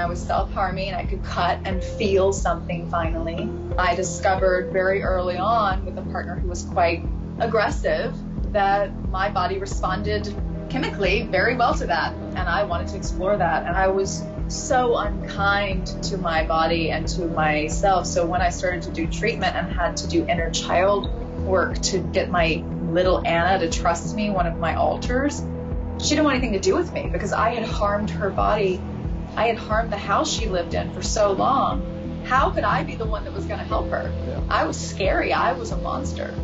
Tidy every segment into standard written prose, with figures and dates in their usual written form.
I was self-harming, I could cut and feel something finally. I discovered very early on with a partner who was quite aggressive that my body responded chemically very well to that, and I wanted to explore that. And I was so unkind to my body and to myself. So when I started to do treatment and had to do inner child work to get my little Anna to trust me, one of my alters, she didn't want anything to do with me because I had harmed her body. I had harmed the house she lived in for so long. How could I be the one that was going to help her? Yeah. I was scary. I was a monster.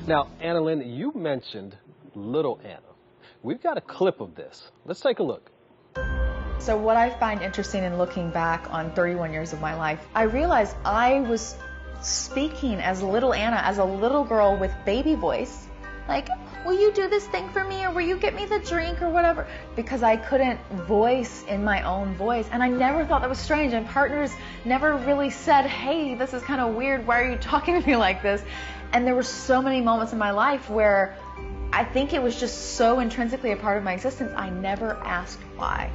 Now, AnnaLynne, you mentioned little Anna. We've got a clip of this. Let's take a look. So what I find interesting in looking back on 31 years of my life, I realized I was speaking as little Anna, as a little girl with baby voice. Like, will you do this thing for me, or will you get me the drink or whatever? Because I couldn't voice in my own voice. And I never thought that was strange. And partners never really said, hey, this is kind of weird. Why are you talking to me like this? And there were so many moments in my life where I think it was just so intrinsically a part of my existence, I never asked why.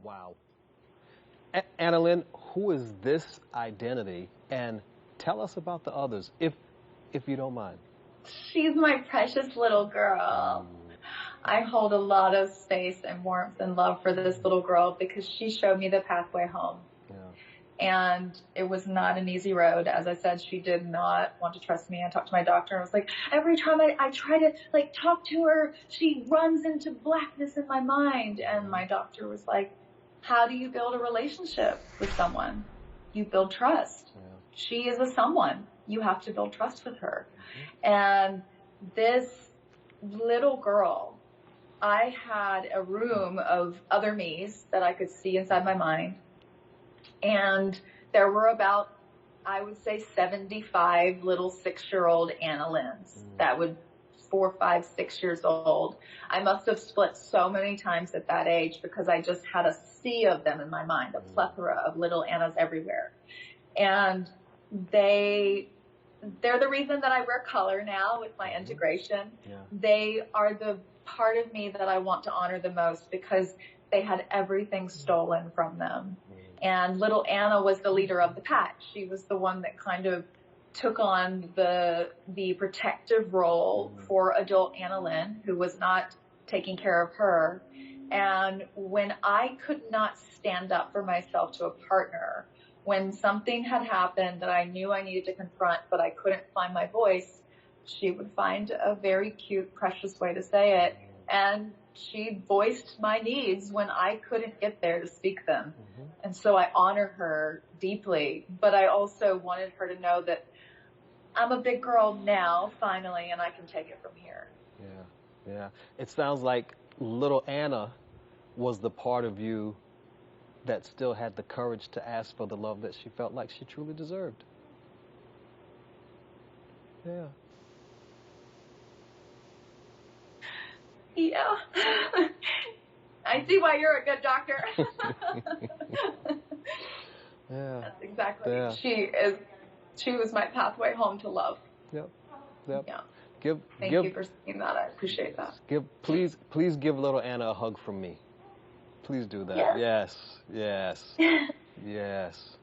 Wow. AnnaLynne, who is this identity? And tell us about the others, if you don't mind. She's my precious little girl. I hold a lot of space and warmth and love for this little girl because she showed me the pathway home. Yeah. And it was not an easy road. As I said, she did not want to trust me. I talked to my doctor and I was like, every time I try to talk to her, she runs into blackness in my mind. And my doctor was like, how do you build a relationship with someone? You build trust. Yeah. She is a someone. You have to build trust with her. Mm-hmm. And this little girl, I had a room of other me's that I could see inside my mind. And there were about, I would say, 75 little 6-year-old AnnaLynnes that would 4, 5, 6 years old. I must have split so many times at that age because I just had a sea of them in my mind, a plethora of little Annas everywhere. And they're the reason that I wear color now with my integration. Yeah. They are the part of me that I want to honor the most because they had everything stolen from them. And little Anna was the leader of the pack. She was the one that kind of took on the protective role for adult AnnaLynne, who was not taking care of her. And when I could not stand up for myself to a partner, when something had happened that I knew I needed to confront, but I couldn't find my voice, she would find a very cute, precious way to say it. And she voiced my needs when I couldn't get there to speak them. Mm-hmm. And so I honor her deeply, but I also wanted her to know that I'm a big girl now, finally, and I can take it from here. Yeah, yeah. It sounds like little Anna was the part of you that still had the courage to ask for the love that she felt like she truly deserved. Yeah. Yeah. I see why you're a good doctor. Yeah. That's exactly. Yeah. She was my pathway home to love. Yep. Yep. Yeah. Thank you for saying that. I appreciate that. Please give little Anna a hug from me. Please do that. Yes. Yes. Yes. Yes.